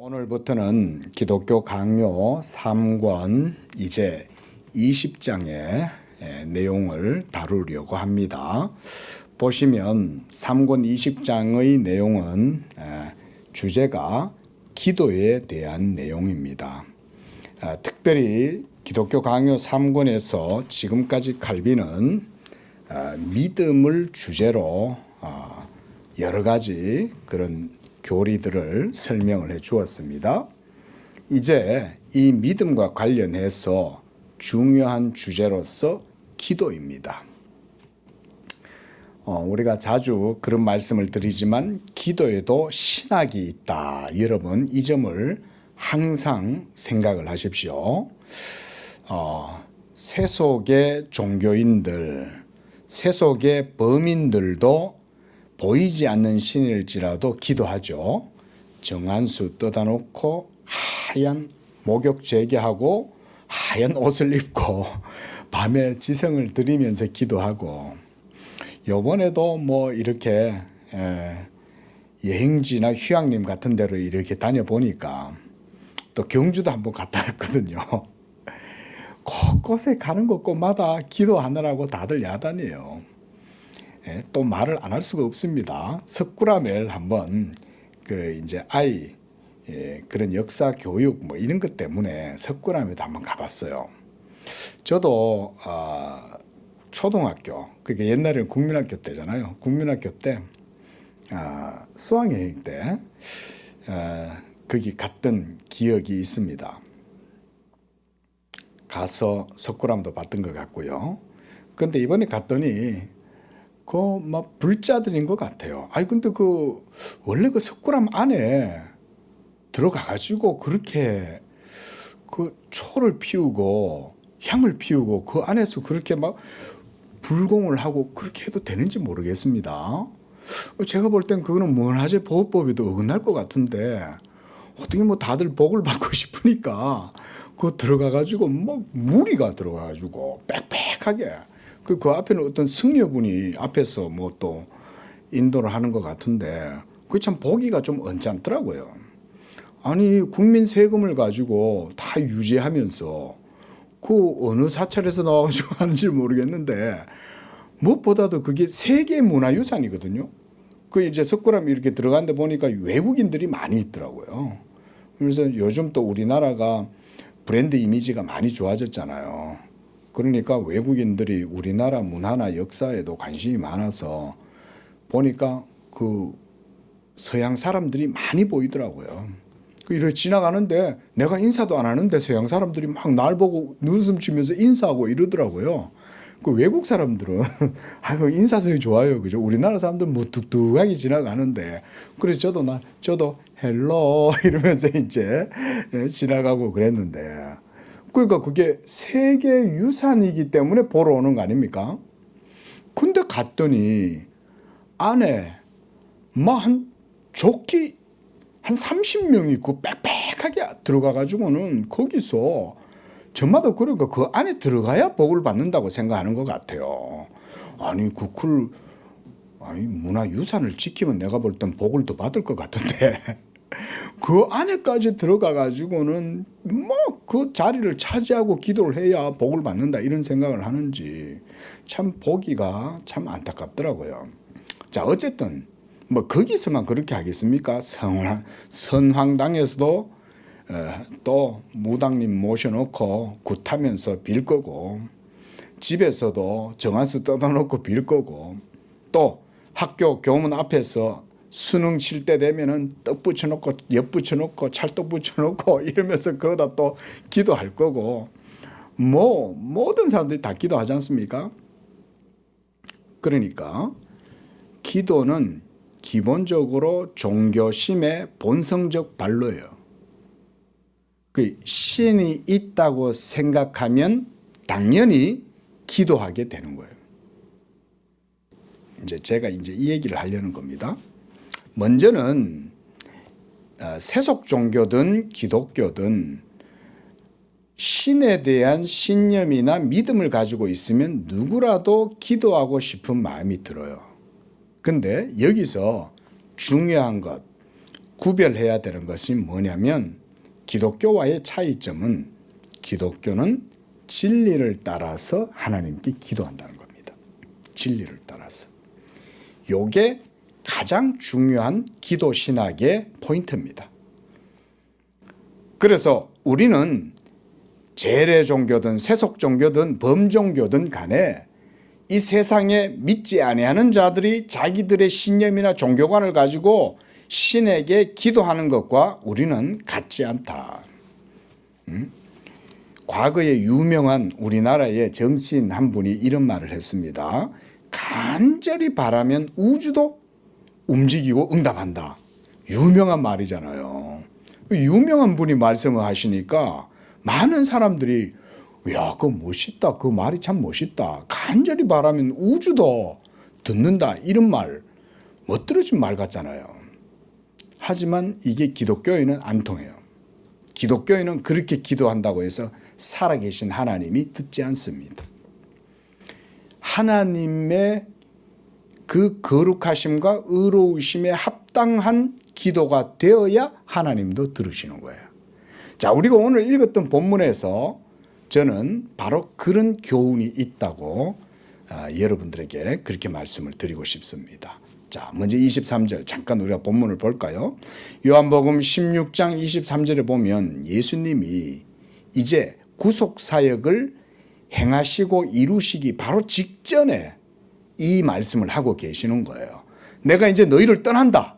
오늘부터는 기독교 강요 3권 이제 20장의 내용을 다루려고 합니다. 보시면 3권 20장의 내용은 주제가 기도에 대한 내용입니다. 특별히 기독교 강요 3권에서 지금까지 칼빈은 믿음을 주제로 여러 가지 그런 교리들을 설명을 해 주었습니다. 이제 이 믿음과 관련해서 중요한 주제로서 기도입니다. 우리가 자주 그런 말씀을 드리지만 기도에도 신학이 있다. 여러분 이 점을 항상 생각을 하십시오. 세속의 종교인들, 세속의 범인들도 보이지 않는 신일지라도 기도하죠. 정한수 떠다 놓고 하얀 목욕 재개하고 하얀 옷을 입고 밤에 지성을 드리면서 기도하고, 요번에도 뭐 이렇게 여행지나 휴양림 같은 데로 이렇게 다녀보니까 또 경주도 한번 갔다 왔거든요. 곳곳에 가는 곳곳마다 기도하느라고 다들 야단이에요. 또 말을 안 할 수가 없습니다. 석굴암을 한번 이제 아이 그런 역사 교육 뭐 이런 것 때문에 석굴암에도 한번 가봤어요. 저도 초등학교, 그게 옛날에는 국민학교 때잖아요. 국민학교 때 수학여행 때 거기 갔던 기억이 있습니다. 가서 석굴암도 봤던 것 같고요. 그런데 이번에 갔더니 막 불자들인 것 같아요. 근데 원래 석굴암 안에 들어가가지고 그렇게 초를 피우고 향을 피우고 그 안에서 그렇게 막 불공을 하고 그렇게 해도 되는지 모르겠습니다. 제가 볼 땐 그거는 문화재 보호법에도 어긋날 것 같은데, 어떻게 뭐 다들 복을 받고 싶으니까 들어가가지고 뭐 무리가 들어가가지고 빽빽하게 그 앞에는 어떤 승려분이 앞에서 뭐 또 인도를 하는 것 같은데, 그게 참 보기가 좀 언짢더라고요. 아니 국민 세금을 가지고 다 유지하면서 어느 사찰에서 나와가지고 하는지 모르겠는데, 무엇보다도 그게 세계 문화유산이거든요. 이제 석굴암 이렇게 들어간 데 보니까 외국인들이 많이 있더라고요. 그래서 요즘 또 우리나라가 브랜드 이미지가 많이 좋아졌잖아요. 그러니까 외국인들이 우리나라 문화나 역사에도 관심이 많아서 보니까 서양 사람들이 많이 보이더라고요. 이렇게 지나가는데 내가 인사도 안 하는데 서양 사람들이 막 날 보고 눈웃음 치면서 인사하고 이러더라고요. 외국 사람들은 인사성이 좋아요, 그죠? 우리나라 사람들은 뭐 뚝뚝하게 지나가는데, 그래서 저도 헬로 이러면서 이제 지나가고 그랬는데, 그러니까 그게 세계 유산이기 때문에 보러 오는 거 아닙니까? 근데 갔더니 안에 조끼 한 30명 있고 빽빽하게 들어가가지고는 거기서 저마다 그러니까 그 안에 들어가야 복을 받는다고 생각하는 것 같아요. 문화유산을 지키면 내가 볼 땐 복을 더 받을 것 같은데 그 안에까지 들어가가지고는 그 자리를 차지하고 기도를 해야 복을 받는다 이런 생각을 하는지 참 보기가 참 안타깝더라고요. 자, 어쨌든 거기서만 그렇게 하겠습니까? 선황당에서도 또 무당님 모셔놓고 굿하면서 빌 거고, 집에서도 정한수 떠다놓고 빌 거고, 또 학교 교문 앞에서 수능 칠 때 되면은 떡 붙여놓고 엿 붙여놓고 찰떡 붙여놓고 이러면서 거기다 또 기도할 거고, 모든 사람들이 다 기도하지 않습니까? 그러니까 기도는 기본적으로 종교심의 본성적 발로예요. 신이 있다고 생각하면 당연히 기도하게 되는 거예요. 제가 이 얘기를 하려는 겁니다. 먼저는 세속 종교든 기독교든 신에 대한 신념이나 믿음을 가지고 있으면 누구라도 기도하고 싶은 마음이 들어요. 근데 여기서 중요한 것, 구별해야 되는 것이 뭐냐면 기독교와의 차이점은 기독교는 진리를 따라서 하나님께 기도한다는 겁니다. 진리를 따라서. 요게 가장 중요한 기도 신학의 포인트입니다. 그래서 우리는 재래 종교든 세속 종교든 범종교든 간에 이 세상에 믿지 아니하는 자들이 자기들의 신념이나 종교관을 가지고 신에게 기도하는 것과 우리는 같지 않다. 과거에 유명한 우리나라의 정치인 한 분이 이런 말을 했습니다. 간절히 바라면 우주도 움직이고 응답한다. 유명한 말이잖아요. 유명한 분이 말씀을 하시니까 많은 사람들이 야, 그거 멋있다. 그 말이 참 멋있다. 간절히 바라면 우주도 듣는다. 이런 말, 멋들어진 말 같잖아요. 하지만 이게 기독교에는 안 통해요. 기독교에는 그렇게 기도한다고 해서 살아계신 하나님이 듣지 않습니다. 하나님의 그 거룩하심과 의로우심에 합당한 기도가 되어야 하나님도 들으시는 거예요. 자, 우리가 오늘 읽었던 본문에서 저는 바로 그런 교훈이 있다고 여러분들에게 그렇게 말씀을 드리고 싶습니다. 자, 먼저 23절 잠깐 우리가 본문을 볼까요? 요한복음 16장 23절에 보면 예수님이 이제 구속사역을 행하시고 이루시기 바로 직전에 이 말씀을 하고 계시는 거예요. 내가 이제 너희를 떠난다.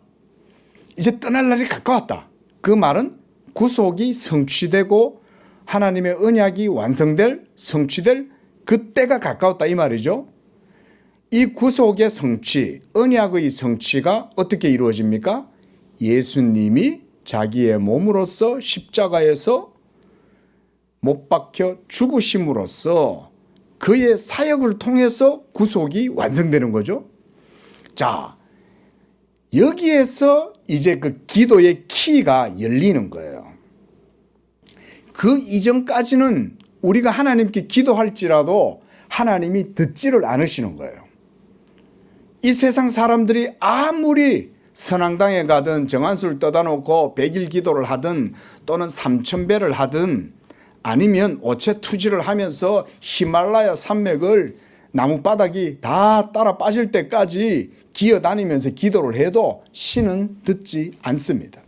이제 떠날 날이 가까웠다. 그 말은 구속이 성취되고 하나님의 언약이 성취될 그때가 가까웠다 이 말이죠. 이 구속의 성취, 언약의 성취가 어떻게 이루어집니까? 예수님이 자기의 몸으로서 십자가에서 못 박혀 죽으심으로써 그의 사역을 통해서 구속이 완성되는 거죠. 자, 여기에서 이제 그 기도의 키가 열리는 거예요. 그 이전까지는 우리가 하나님께 기도할지라도 하나님이 듣지를 않으시는 거예요. 이 세상 사람들이 아무리 선앙당에 가든 정한수를 떠다 놓고 100일 기도를 하든 또는 3000배를 하든 아니면 오체투지를 하면서 히말라야 산맥을 나무바닥이 다 따라 빠질 때까지 기어다니면서 기도를 해도 신은 듣지 않습니다.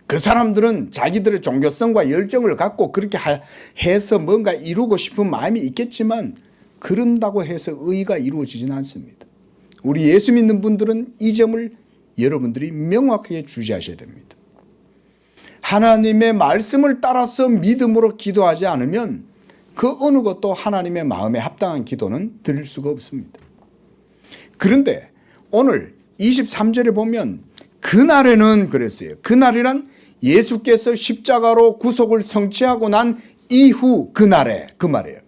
그 사람들은 자기들의 종교성과 열정을 갖고 그렇게 해서 뭔가 이루고 싶은 마음이 있겠지만 그런다고 해서 의가 이루어지지는 않습니다. 우리 예수 믿는 분들은 이 점을 여러분들이 명확하게 주시하셔야 됩니다. 하나님의 말씀을 따라서 믿음으로 기도하지 않으면 그 어느 것도 하나님의 마음에 합당한 기도는 드릴 수가 없습니다. 그런데 오늘 23절에 보면 그날에는 그랬어요. 그날이란 예수께서 십자가로 구속을 성취하고 난 이후 그날에 그 말이에요.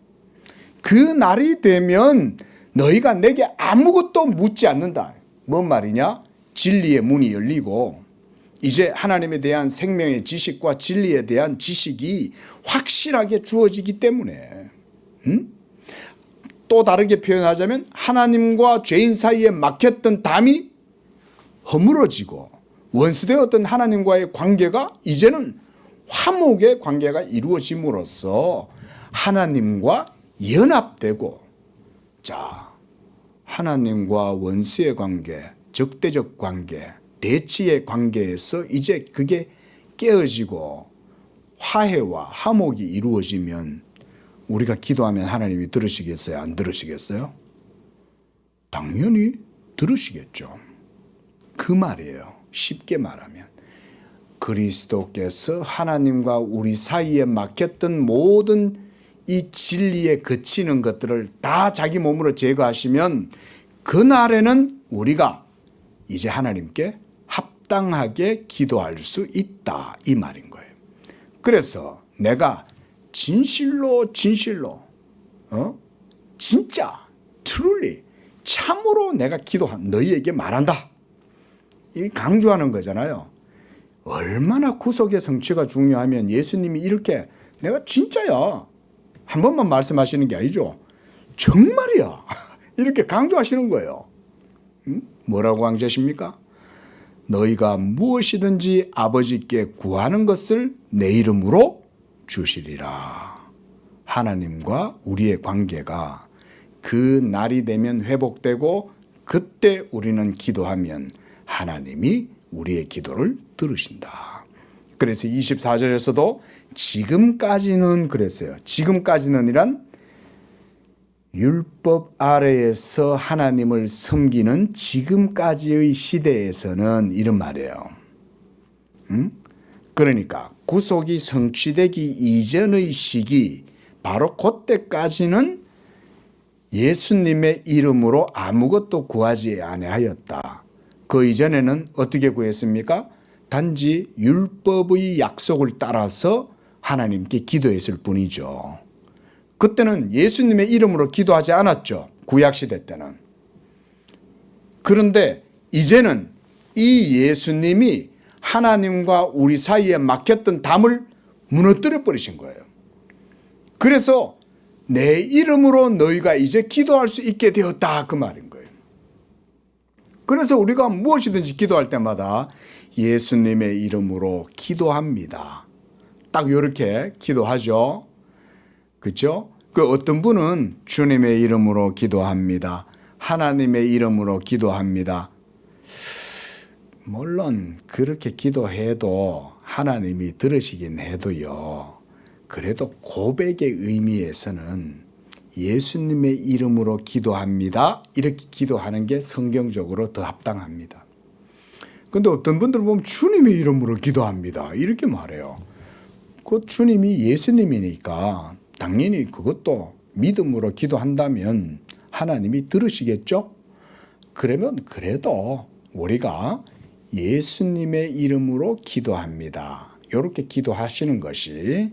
그 날이 되면 너희가 내게 아무것도 묻지 않는다. 뭔 말이냐? 진리의 문이 열리고 이제 하나님에 대한 생명의 지식과 진리에 대한 지식이 확실하게 주어지기 때문에 또 다르게 표현하자면 하나님과 죄인 사이에 막혔던 담이 허물어지고 원수되었던 하나님과의 관계가 이제는 화목의 관계가 이루어짐으로써 하나님과 연합되고 자, 하나님과 원수의 관계, 적대적 관계, 대치의 관계에서 이제 그게 깨어지고 화해와 화목이 이루어지면 우리가 기도하면 하나님이 들으시겠어요? 안 들으시겠어요? 당연히 들으시겠죠. 그 말이에요. 쉽게 말하면 그리스도께서 하나님과 우리 사이에 막혔던 모든 이 진리에 그치는 것들을 다 자기 몸으로 제거하시면 그날에는 우리가 이제 하나님께 합당하게 기도할 수 있다 이 말인 거예요. 그래서 내가 진실로 진짜 truly 참으로 내가 기도한 너희에게 말한다 이 강조하는 거잖아요. 얼마나 구속의 성취가 중요하면 예수님이 이렇게 내가 진짜야 한 번만 말씀하시는 게 아니죠. 정말이야 이렇게 강조하시는 거예요. 뭐라고 강조하십니까? 너희가 무엇이든지 아버지께 구하는 것을 내 이름으로 주시리라. 하나님과 우리의 관계가 그 날이 되면 회복되고 그때 우리는 기도하면 하나님이 우리의 기도를 들으신다. 그래서 24절에서도 지금까지는 그랬어요. 지금까지는이란 율법 아래에서 하나님을 섬기는 지금까지의 시대에서는 이런 말이에요. 그러니까 구속이 성취되기 이전의 시기, 바로 그때까지는 예수님의 이름으로 아무것도 구하지 아니하였다. 그 이전에는 어떻게 구했습니까? 단지 율법의 약속을 따라서 하나님께 기도했을 뿐이죠. 그때는 예수님의 이름으로 기도하지 않았죠. 구약시대 때는. 그런데 이제는 이 예수님이 하나님과 우리 사이에 막혔던 담을 무너뜨려 버리신 거예요. 그래서 내 이름으로 너희가 이제 기도할 수 있게 되었다, 그 말인 거예요. 그래서 우리가 무엇이든지 기도할 때마다 예수님의 이름으로 기도합니다. 딱 이렇게 기도하죠. 그렇죠? 그 어떤 분은 주님의 이름으로 기도합니다. 하나님의 이름으로 기도합니다. 물론 그렇게 기도해도 하나님이 들으시긴 해도요. 그래도 고백의 의미에서는 예수님의 이름으로 기도합니다. 이렇게 기도하는 게 성경적으로 더 합당합니다. 그런데 어떤 분들은 보면 주님의 이름으로 기도합니다. 이렇게 말해요. 그 주님이 예수님이니까 당연히 그것도 믿음으로 기도한다면 하나님이 들으시겠죠? 그러면 그래도 우리가 예수님의 이름으로 기도합니다. 이렇게 기도하시는 것이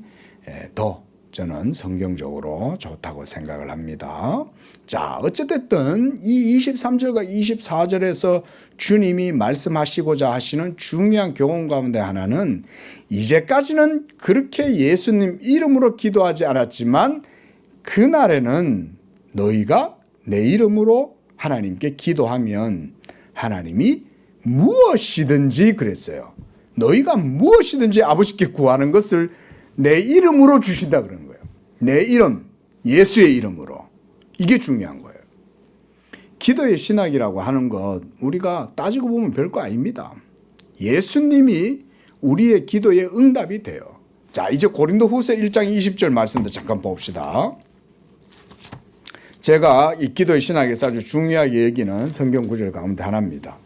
더 저는 성경적으로 좋다고 생각을 합니다. 자, 어찌됐든 이 23절과 24절에서 주님이 말씀하시고자 하시는 중요한 교훈 가운데 하나는 이제까지는 그렇게 예수님 이름으로 기도하지 않았지만 그날에는 너희가 내 이름으로 하나님께 기도하면 하나님이 무엇이든지 그랬어요. 너희가 무엇이든지 아버지께 구하는 것을 내 이름으로 주신다 그런 거예요. 내 이름, 예수의 이름으로. 이게 중요한 거예요. 기도의 신학이라고 하는 것 우리가 따지고 보면 별거 아닙니다. 예수님이 우리의 기도에 응답이 돼요. 자, 이제 고린도후서 1장 20절 말씀도 잠깐 봅시다. 제가 이 기도의 신학에서 아주 중요하게 여기는 성경 구절 가운데 하나입니다.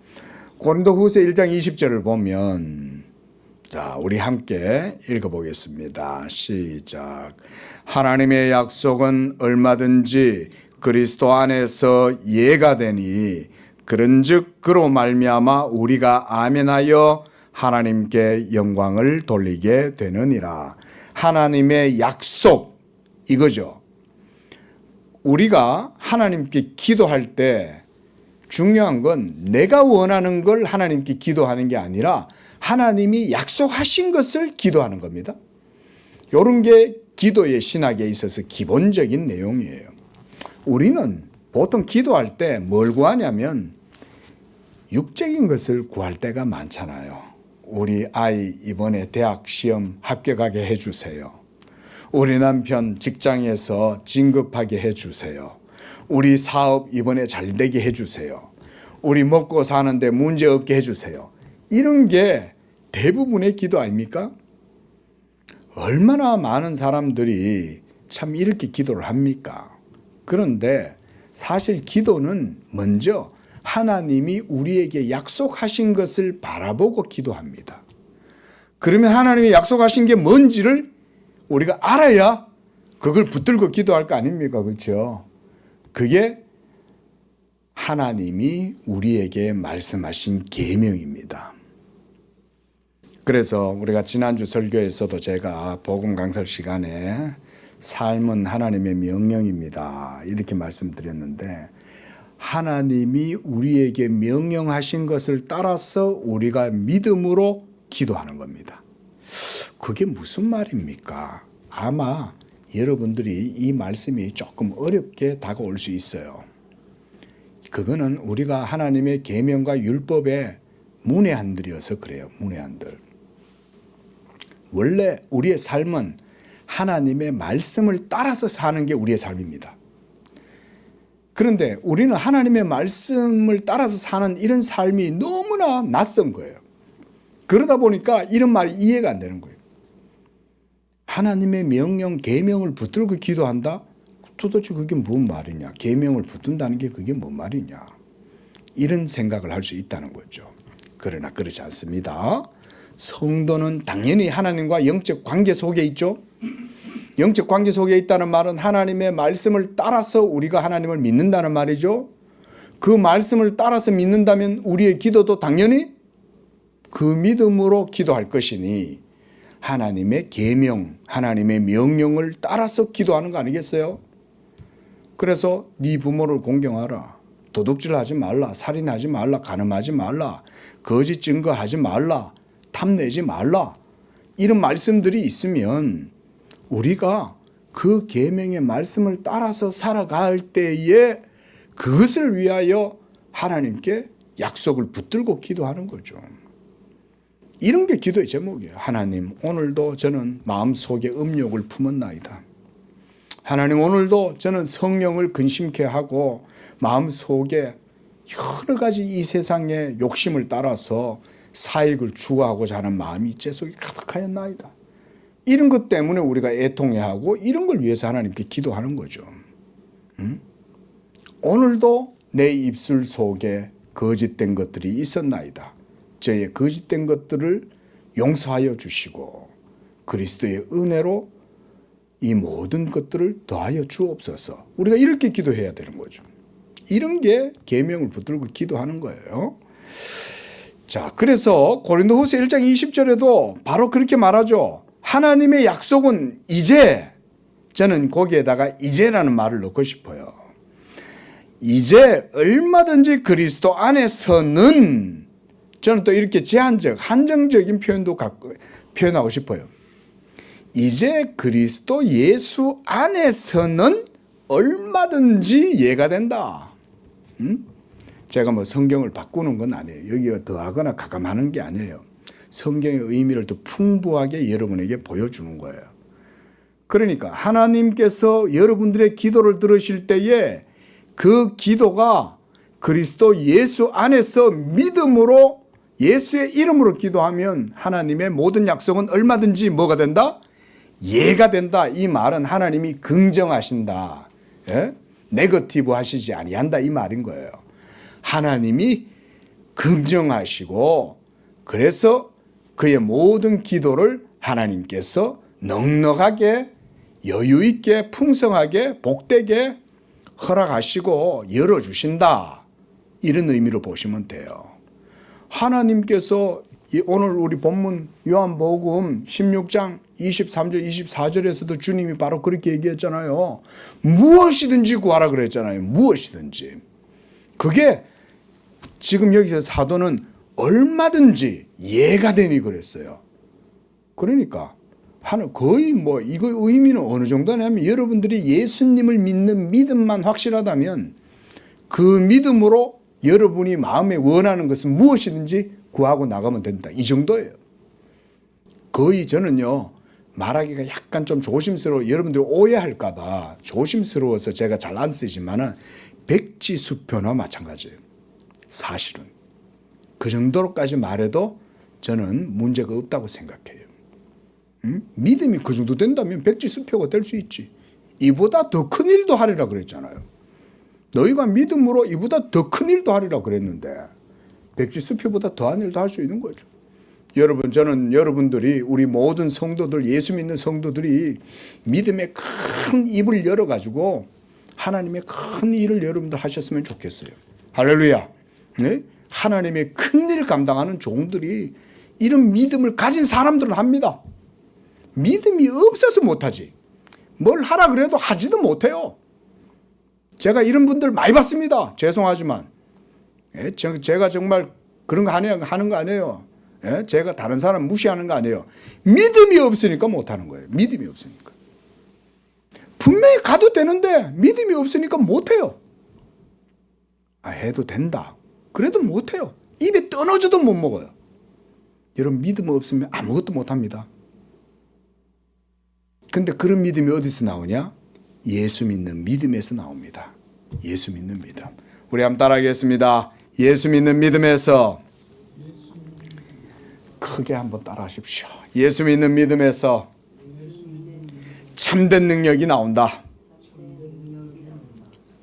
고린도후서 1장 20절을 보면 자, 우리 함께 읽어보겠습니다. 시작. 하나님의 약속은 얼마든지 그리스도 안에서 예가 되니 그런즉 그로 말미암아 우리가 아멘하여 하나님께 영광을 돌리게 되느니라. 하나님의 약속 이거죠. 우리가 하나님께 기도할 때 중요한 건 내가 원하는 걸 하나님께 기도하는 게 아니라 하나님이 약속하신 것을 기도하는 겁니다. 이런 게 기도의 신학에 있어서 기본적인 내용이에요. 우리는 보통 기도할 때 뭘 구하냐면 육적인 것을 구할 때가 많잖아요. 우리 아이 이번에 대학 시험 합격하게 해주세요. 우리 남편 직장에서 진급하게 해주세요. 우리 사업 이번에 잘 되게 해주세요. 우리 먹고 사는데 문제 없게 해주세요. 이런 게 대부분의 기도 아닙니까? 얼마나 많은 사람들이 참 이렇게 기도를 합니까? 그런데 사실 기도는 먼저 하나님이 우리에게 약속하신 것을 바라보고 기도합니다. 그러면 하나님이 약속하신 게 뭔지를 우리가 알아야 그걸 붙들고 기도할 거 아닙니까? 그렇죠? 그게 하나님이 우리에게 말씀하신 계명입니다. 그래서 우리가 지난주 설교에서도 제가 복음 강설 시간에 삶은 하나님의 명령입니다. 이렇게 말씀드렸는데 하나님이 우리에게 명령하신 것을 따라서 우리가 믿음으로 기도하는 겁니다. 그게 무슨 말입니까? 아마 여러분들이 이 말씀이 조금 어렵게 다가올 수 있어요. 그거는 우리가 하나님의 계명과 율법에 문외한들이어서 그래요. 문외한들. 원래 우리의 삶은 하나님의 말씀을 따라서 사는 게 우리의 삶입니다. 그런데 우리는 하나님의 말씀을 따라서 사는 이런 삶이 너무나 낯선 거예요. 그러다 보니까 이런 말이 이해가 안 되는 거예요. 하나님의 명령, 계명을 붙들고 기도한다? 도대체 그게 뭔 말이냐? 계명을 붙든다는 게 그게 뭔 말이냐? 이런 생각을 할 수 있다는 거죠. 그러나 그렇지 않습니다. 성도는 당연히 하나님과 영적 관계 속에 있죠. 영적 관계 속에 있다는 말은 하나님의 말씀을 따라서 우리가 하나님을 믿는다는 말이죠. 그 말씀을 따라서 믿는다면 우리의 기도도 당연히 그 믿음으로 기도할 것이니 하나님의 계명, 하나님의 명령을 따라서 기도하는 거 아니겠어요? 그래서 네 부모를 공경하라. 도둑질하지 말라. 살인하지 말라. 간음하지 말라. 거짓 증거하지 말라. 탐내지 말라. 이런 말씀들이 있으면 우리가 그 계명의 말씀을 따라서 살아갈 때에 그것을 위하여 하나님께 약속을 붙들고 기도하는 거죠. 이런 게 기도의 제목이에요. 하나님, 오늘도 저는 마음속에 음욕을 품었나이다. 하나님, 오늘도 저는 성령을 근심케 하고 마음속에 여러 가지 이 세상의 욕심을 따라서 사익을 추구하고자 하는 마음이 제 속에 가득하였나이다. 이런 것 때문에 우리가 애통해하고 이런 걸 위해서 하나님께 기도하는 거죠. 오늘도 내 입술 속에 거짓된 것들이 있었나이다. 저의 거짓된 것들을 용서하여 주시고 그리스도의 은혜로 이 모든 것들을 더하여 주옵소서. 우리가 이렇게 기도해야 되는 거죠. 이런 게 계명을 붙들고 기도하는 거예요. 자, 그래서 고린도후서 1장 20절에도 바로 그렇게 말하죠. 하나님의 약속은 이제, 저는 거기에다가 이제라는 말을 넣고 싶어요. 이제 얼마든지 그리스도 안에서는, 저는 또 이렇게 제한적, 한정적인 표현도 표현하고 싶어요. 이제 그리스도 예수 안에서는 얼마든지 이해가 된다. 제가 뭐 성경을 바꾸는 건 아니에요. 여기가 더하거나 가감하는 게 아니에요. 성경의 의미를 더 풍부하게 여러분에게 보여주는 거예요. 그러니까 하나님께서 여러분들의 기도를 들으실 때에 그 기도가 그리스도 예수 안에서 믿음으로 예수의 이름으로 기도하면 하나님의 모든 약속은 얼마든지 뭐가 된다? 예가 된다. 이 말은 하나님이 긍정하신다. 예? 네거티브 하시지 아니한다 이 말인 거예요. 하나님이 긍정하시고 그래서 그의 모든 기도를 하나님께서 넉넉하게 여유있게 풍성하게 복되게 허락하시고 열어주신다. 이런 의미로 보시면 돼요. 하나님께서 오늘 우리 본문 요한복음 16장 23절 24절에서도 주님이 바로 그렇게 얘기했잖아요. 무엇이든지 구하라 그랬잖아요. 무엇이든지. 그게 지금 여기서 사도는 얼마든지 예가 되니 그랬어요. 그러니까 거의 뭐 이거 의미는 어느 정도냐면 여러분들이 예수님을 믿는 믿음만 확실하다면 그 믿음으로 여러분이 마음에 원하는 것은 무엇이든지 구하고 나가면 된다. 이 정도예요. 거의 저는요 말하기가 약간 좀 조심스러워 여러분들이 오해할까 봐 조심스러워서 제가 잘 안 쓰지만은 백지수표나 마찬가지예요. 사실은 그 정도로까지 말해도 저는 문제가 없다고 생각해요. 믿음이 그 정도 된다면 백지수표가 될 수 있지. 이보다 더 큰 일도 하리라 그랬잖아요. 너희가 믿음으로 이보다 더 큰 일도 하리라 그랬는데 백지수표보다 더한 일도 할 수 있는 거죠. 여러분, 저는 여러분들이 우리 모든 성도들, 예수 믿는 성도들이 믿음의 큰 입을 열어가지고 하나님의 큰 일을 여러분들 하셨으면 좋겠어요. 할렐루야. 네? 하나님의 큰 일을 감당하는 종들이 이런 믿음을 가진 사람들은 합니다. 믿음이 없어서 못하지. 뭘 하라 그래도 하지도 못해요. 제가 이런 분들 많이 봤습니다. 죄송하지만. 예? 제가 정말 그런 거 하는 거 아니에요. 예? 제가 다른 사람 무시하는 거 아니에요. 믿음이 없으니까 못하는 거예요. 믿음이 없으니까. 분명히 가도 되는데 믿음이 없으니까 못해요. 해도 된다. 그래도 못해요. 입에 떠넣어줘도 못 먹어요. 여러분 믿음 없으면 아무것도 못합니다. 근데 그런 믿음이 어디서 나오냐? 예수 믿는 믿음에서 나옵니다. 예수 믿는 믿음. 우리 한번 따라하겠습니다. 예수 믿는 믿음에서. 크게 한번 따라하십시오. 예수 믿는 믿음에서 참된 능력이 나온다.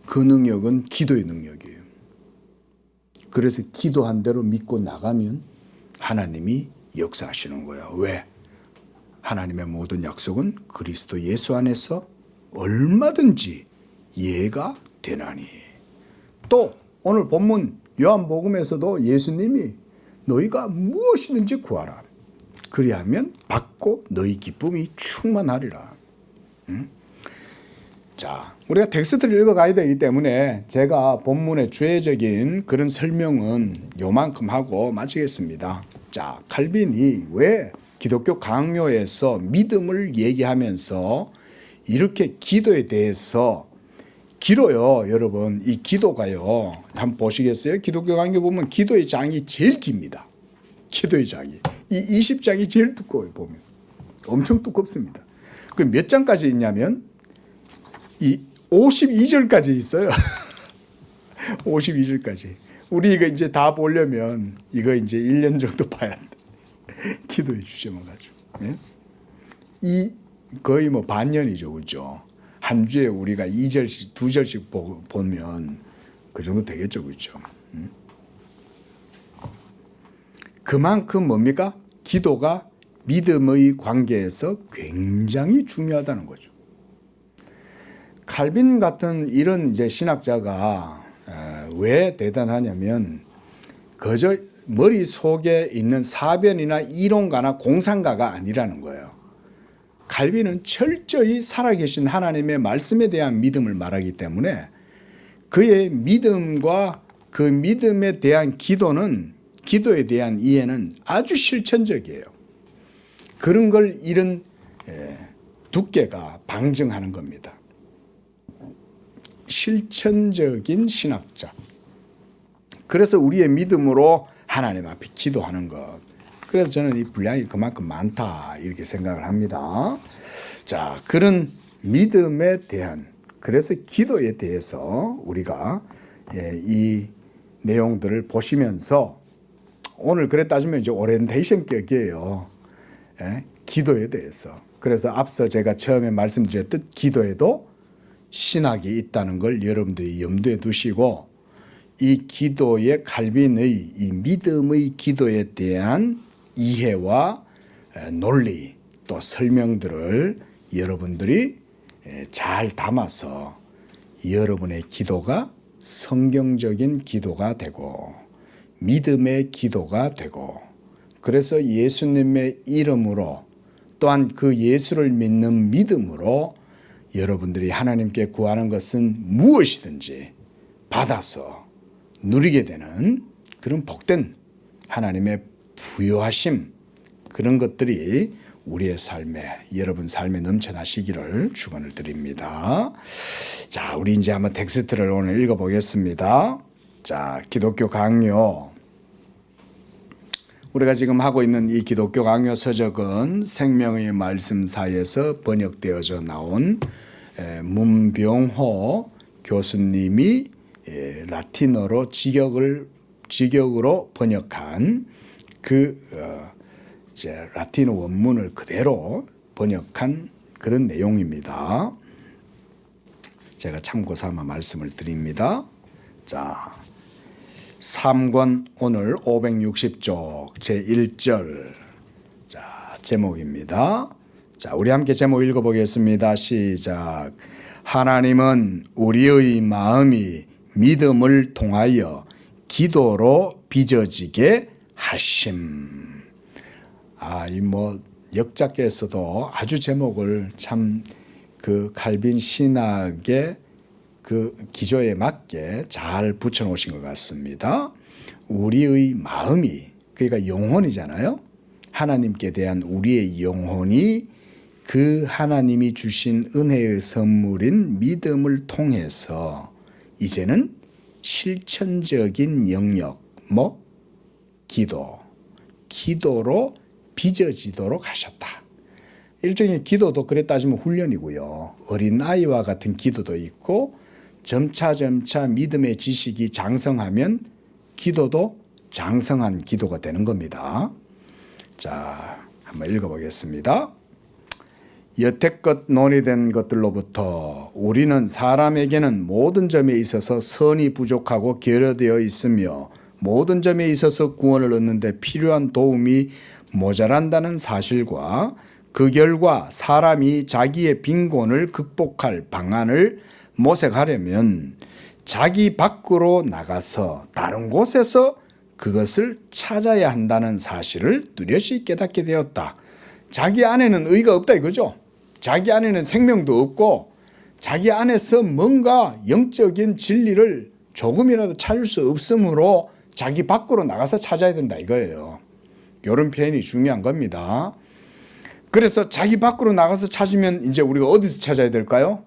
그 능력은 기도의 능력이에요. 그래서 기도한 대로 믿고 나가면 하나님이 역사하시는 거예요. 왜? 하나님의 모든 약속은 그리스도 예수 안에서 얼마든지 이해가 되나니. 또 오늘 본문 요한복음에서도 예수님이 너희가 무엇이든지 구하라. 그리하면 받고 너희 기쁨이 충만하리라. 자, 우리가 텍스트를 읽어가야 되기 때문에 제가 본문의 주제적인 그런 설명은 요만큼 하고 마치겠습니다. 자, 칼빈이 왜 기독교 강요에서 믿음을 얘기하면서 이렇게 기도에 대해서 길어요, 여러분. 이 기도가요. 한번 보시겠어요? 기독교 강요 보면 기도의 장이 제일 깁니다. 기도의 장이. 이 20장이 제일 두꺼워요, 보면. 엄청 두껍습니다. 그 몇 장까지 있냐면 이 52절까지 있어요. 52절까지. 우리 이거 이제 다 보려면 이거 이제 1년 정도 봐야 돼. 기도해 주시면 가지고. 예? 이 거의 뭐 반년이죠, 그렇죠? 한 주에 우리가 2절씩, 2절씩 보면 그 정도 되겠죠, 그렇죠? 그만큼 뭡니까? 기도가 믿음의 관계에서 굉장히 중요하다는 거죠. 칼빈 같은 이런 이제 신학자가 왜 대단하냐면 그저 머릿속에 있는 사변이나 이론가나 공상가가 아니라는 거예요. 칼빈은 철저히 살아계신 하나님의 말씀에 대한 믿음을 말하기 때문에 그의 믿음과 그 믿음에 대한 기도는, 기도에 대한 이해는 아주 실천적이에요. 그런 걸 이런 두께가 방증하는 겁니다. 실천적인 신학자. 그래서 우리의 믿음으로 하나님 앞에 기도하는 것. 그래서 저는 이 분량이 그만큼 많다 이렇게 생각을 합니다. 자, 그런 믿음에 대한, 그래서 기도에 대해서 우리가 이 내용들을 보시면서 오늘 그래 따지면 이제 오리엔테이션 격이에요. 기도에 대해서. 그래서 앞서 제가 처음에 말씀드렸듯 기도에도 신학이 있다는 걸 여러분들이 염두에 두시고 이 기도의 칼빈의 이 믿음의 기도에 대한 이해와 논리 또 설명들을 여러분들이 잘 담아서 여러분의 기도가 성경적인 기도가 되고 믿음의 기도가 되고 그래서 예수님의 이름으로 또한 그 예수를 믿는 믿음으로 여러분들이 하나님께 구하는 것은 무엇이든지 받아서 누리게 되는 그런 복된 하나님의 부요하심, 그런 것들이 우리의 삶에, 여러분 삶에 넘쳐나시기를 축원을 드립니다. 자, 우리 이제 한번 텍스트를 오늘 읽어보겠습니다. 자, 기독교 강요. 우리가 지금 하고 있는 이 기독교 강요 서적은 생명의 말씀사에서 번역되어져 나온 문병호 교수님이 라틴어로 직역으로 번역한 그 이제 라틴어 원문을 그대로 번역한 그런 내용입니다. 제가 참고 삼아 말씀을 드립니다. 자, 3권 오늘 560쪽 제1절 자, 제목입니다. 자, 우리 함께 제목 읽어보겠습니다. 시작. 하나님은 우리의 마음이 믿음을 통하여 기도로 빚어지게 하심. 이 뭐 역작께서도 아주 제목을 참 그 칼빈 신학의 그 기조에 맞게 잘 붙여놓으신 것 같습니다. 우리의 마음이, 그러니까 영혼이잖아요. 하나님께 대한 우리의 영혼이 그 하나님이 주신 은혜의 선물인 믿음을 통해서 이제는 실천적인 영역, 기도로 빚어지도록 하셨다. 일종의 기도도 그래 따지면 훈련이고요. 어린아이와 같은 기도도 있고 점차 믿음의 지식이 장성하면 기도도 장성한 기도가 되는 겁니다. 자, 한번 읽어보겠습니다. 여태껏 논의된 것들로부터 우리는 사람에게는 모든 점에 있어서 선이 부족하고 결여되어 있으며 모든 점에 있어서 구원을 얻는데 필요한 도움이 모자란다는 사실과 그 결과 사람이 자기의 빈곤을 극복할 방안을 모색하려면 자기 밖으로 나가서 다른 곳에서 그것을 찾아야 한다는 사실을 뚜렷이 깨닫게 되었다. 자기 안에는 의가 없다 이거죠. 자기 안에는 생명도 없고 자기 안에서 뭔가 영적인 진리를 조금이라도 찾을 수 없으므로 자기 밖으로 나가서 찾아야 된다 이거예요. 이런 표현이 중요한 겁니다. 그래서 자기 밖으로 나가서 찾으면 이제 우리가 어디서 찾아야 될까요?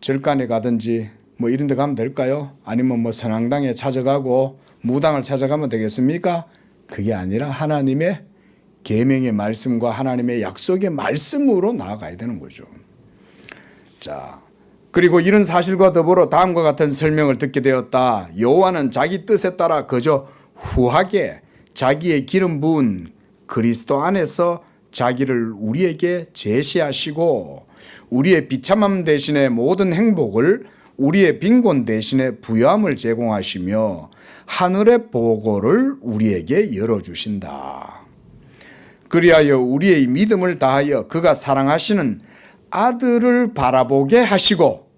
절간에 가든지 뭐 이런 데 가면 될까요? 아니면 뭐 선앙당에 찾아가고 무당을 찾아가면 되겠습니까? 그게 아니라 하나님의 계명의 말씀과 하나님의 약속의 말씀으로 나아가야 되는 거죠. 자, 그리고 이런 사실과 더불어 다음과 같은 설명을 듣게 되었다. 여호와는 자기 뜻에 따라 그저 후하게 자기의 기름 부은 그리스도 안에서 자기를 우리에게 제시하시고 우리의 비참함 대신에 모든 행복을 우리의 빈곤 대신에 부요함을 제공하시며 하늘의 보고를 우리에게 열어주신다. 그리하여 우리의 믿음을 다하여 그가 사랑하시는 아들을 바라보게 하시고,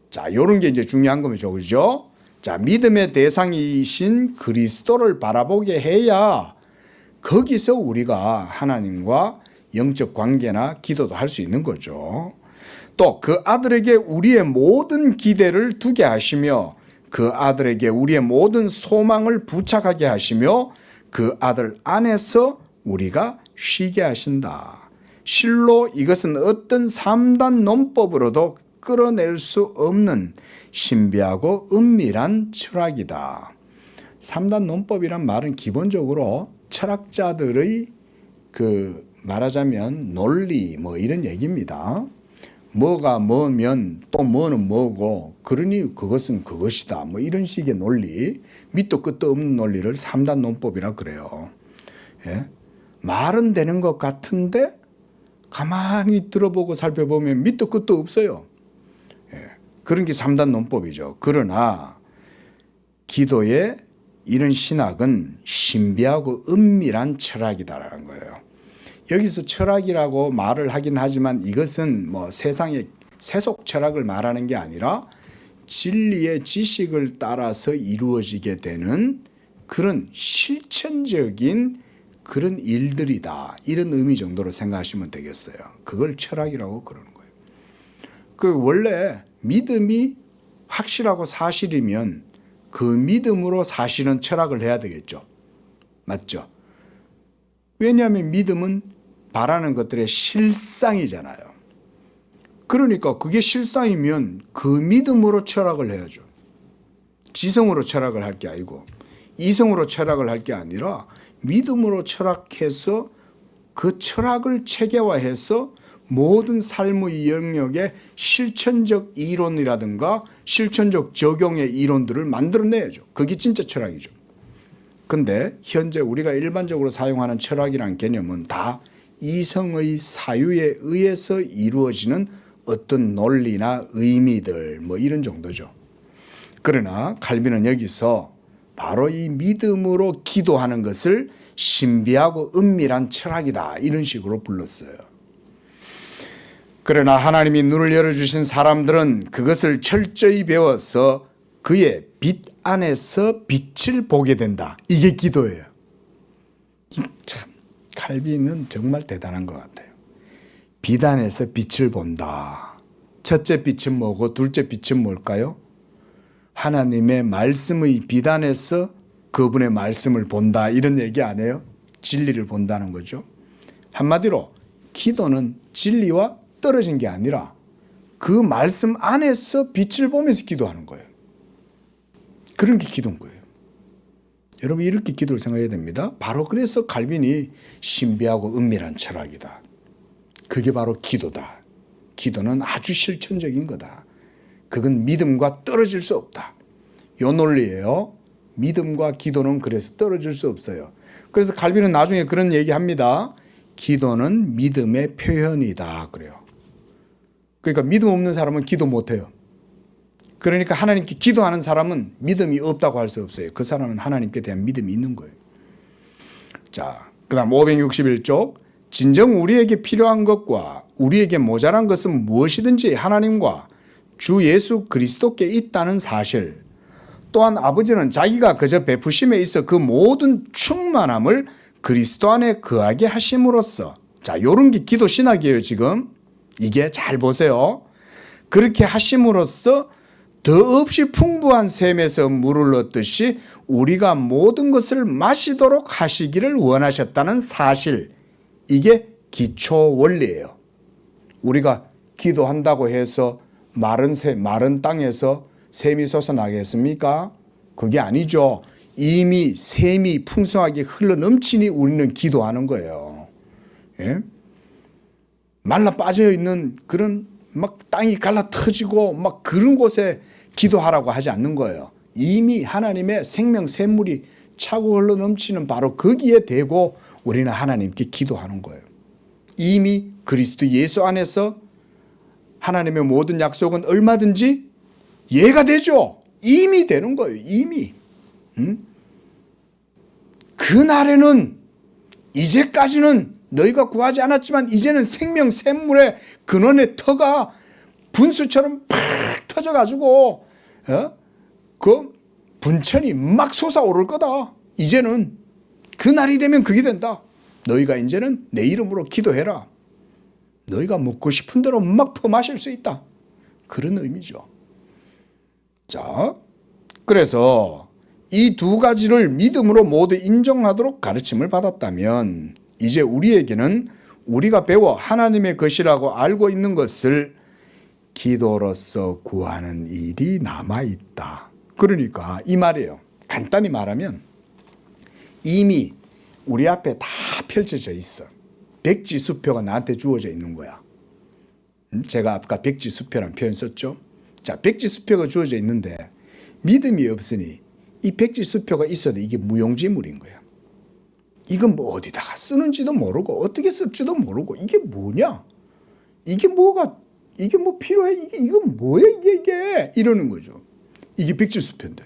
자, 이런 게 이제 중요한 거죠, 그죠? 자, 믿음의 대상이신 그리스도를 바라보게 해야 거기서 우리가 하나님과 영적 관계나 기도도 할 수 있는 거죠. 또 그 아들에게 우리의 모든 기대를 두게 하시며 그 아들에게 우리의 모든 소망을 부착하게 하시며 그 아들 안에서 우리가 쉬게 하신다. 실로 이것은 어떤 3단 논법으로도 끌어낼 수 없는 신비하고 은밀한 철학이다. 3단 논법이란 말은 기본적으로 철학자들의 말하자면 논리 뭐 이런 얘기입니다. 뭐가 뭐면 또 뭐는 뭐고 그러니 그것은 그것이다 뭐 이런 식의 논리, 밑도 끝도 없는 논리를 3단 논법이라 그래요. 예? 말은 되는 것 같은데 가만히 들어보고 살펴보면 밑도 끝도 없어요. 예. 그런 게 3단 논법이죠. 그러나 기도의 이런 신학은 신비하고 은밀한 철학이다라는 거예요. 여기서 철학이라고 말을 하긴 하지만 이것은 뭐 세상의 세속 철학을 말하는 게 아니라 진리의 지식을 따라서 이루어지게 되는 그런 실천적인 그런 일들이다. 이런 의미 정도로 생각하시면 되겠어요. 그걸 철학이라고 그러는 거예요. 원래 믿음이 확실하고 사실이면 그 믿음으로 사실은 철학을 해야 되겠죠. 맞죠? 왜냐하면 믿음은 바라는 것들의 실상이잖아요. 그러니까 그게 실상이면 그 믿음으로 철학을 해야죠. 지성으로 철학을 할 게 아니고 이성으로 철학을 할 게 아니라 믿음으로 철학해서 그 철학을 체계화해서 모든 삶의 영역에 실천적 이론이라든가 실천적 적용의 이론들을 만들어내야죠. 그게 진짜 철학이죠. 근데 현재 우리가 일반적으로 사용하는 철학이라는 개념은 다 이성의 사유에 의해서 이루어지는 어떤 논리나 의미들 뭐 이런 정도죠. 그러나 칼빈은 여기서 바로 이 믿음으로 기도하는 것을 신비하고 은밀한 철학이다 이런 식으로 불렀어요. 그러나 하나님이 눈을 열어주신 사람들은 그것을 철저히 배워서 그의 빛 안에서 빛을 보게 된다. 이게 기도예요. 참 칼빈은 정말 대단한 것 같아요. 빛 안에서 빛을 본다. 첫째 빛은 뭐고 둘째 빛은 뭘까요? 하나님의 말씀의 빛 안에서 그분의 말씀을 본다 이런 얘기 안 해요? 진리를 본다는 거죠. 한마디로 기도는 진리와 떨어진 게 아니라 그 말씀 안에서 빛을 보면서 기도하는 거예요. 그런 게 기도인 거예요. 여러분 이렇게 기도를 생각해야 됩니다. 바로 그래서 칼빈이 신비하고 은밀한 철학이다. 그게 바로 기도다. 기도는 아주 실천적인 거다. 그건 믿음과 떨어질 수 없다. 요 논리예요. 믿음과 기도는 그래서 떨어질 수 없어요. 그래서 칼빈은 나중에 그런 얘기합니다. 기도는 믿음의 표현이다 그래요. 그러니까 믿음 없는 사람은 기도 못해요. 그러니까 하나님께 기도하는 사람은 믿음이 없다고 할 수 없어요. 그 사람은 하나님께 대한 믿음이 있는 거예요. 자, 그 다음 561쪽. 진정 우리에게 필요한 것과 우리에게 모자란 것은 무엇이든지 하나님과 주 예수 그리스도께 있다는 사실. 또한 아버지는 자기가 그저 베푸심에 있어 그 모든 충만함을 그리스도 안에 거하게 하심으로써. 자, 요런 게 기도 신학이에요, 지금. 이게 잘 보세요. 그렇게 하심으로써 더없이 풍부한 샘에서 물을 얻듯이 우리가 모든 것을 마시도록 하시기를 원하셨다는 사실. 이게 기초 원리예요. 우리가 기도한다고 해서 마른 땅에서 샘이 솟아나겠습니까? 그게 아니죠. 이미 샘이 풍성하게 흘러넘치니 우리는 기도하는 거예요. 예? 말라 빠져 있는 그런 막 땅이 갈라 터지고 막 그런 곳에 기도하라고 하지 않는 거예요. 이미 하나님의 생명 샘물이 차고 흘러 넘치는 바로 거기에 대고 우리는 하나님께 기도하는 거예요. 이미 그리스도 예수 안에서 하나님의 모든 약속은 얼마든지 예가 되죠. 이미 되는 거예요. 이미. 그날에는 이제까지는 너희가 구하지 않았지만 이제는 생명 샘물의 근원의 터가 분수처럼 팍 터져가지고 그 분천이 막 솟아오를 거다. 이제는 그 날이 되면 그게 된다. 너희가 이제는 내 이름으로 기도해라. 너희가 묻고 싶은 대로 막 퍼마실 수 있다. 그런 의미죠. 자, 그래서 이 두 가지를 믿음으로 모두 인정하도록 가르침을 받았다면 이제 우리에게는 우리가 배워 하나님의 것이라고 알고 있는 것을 기도로서 구하는 일이 남아있다. 그러니까 이 말이에요. 간단히 말하면 이미 우리 앞에 다 펼쳐져 있어. 백지수표가 나한테 주어져 있는 거야. 제가 아까 백지수표라는 표현 썼죠. 자, 백지수표가 주어져 있는데 믿음이 없으니 이 백지수표가 있어도 이게 무용지물인 거야. 이건 뭐 어디다가 쓰는지도 모르고 어떻게 쓸지도 모르고 이게 뭐냐? 이게 뭐 필요해? 이건 뭐야 이게 이러는 거죠. 이게 백지수표인데.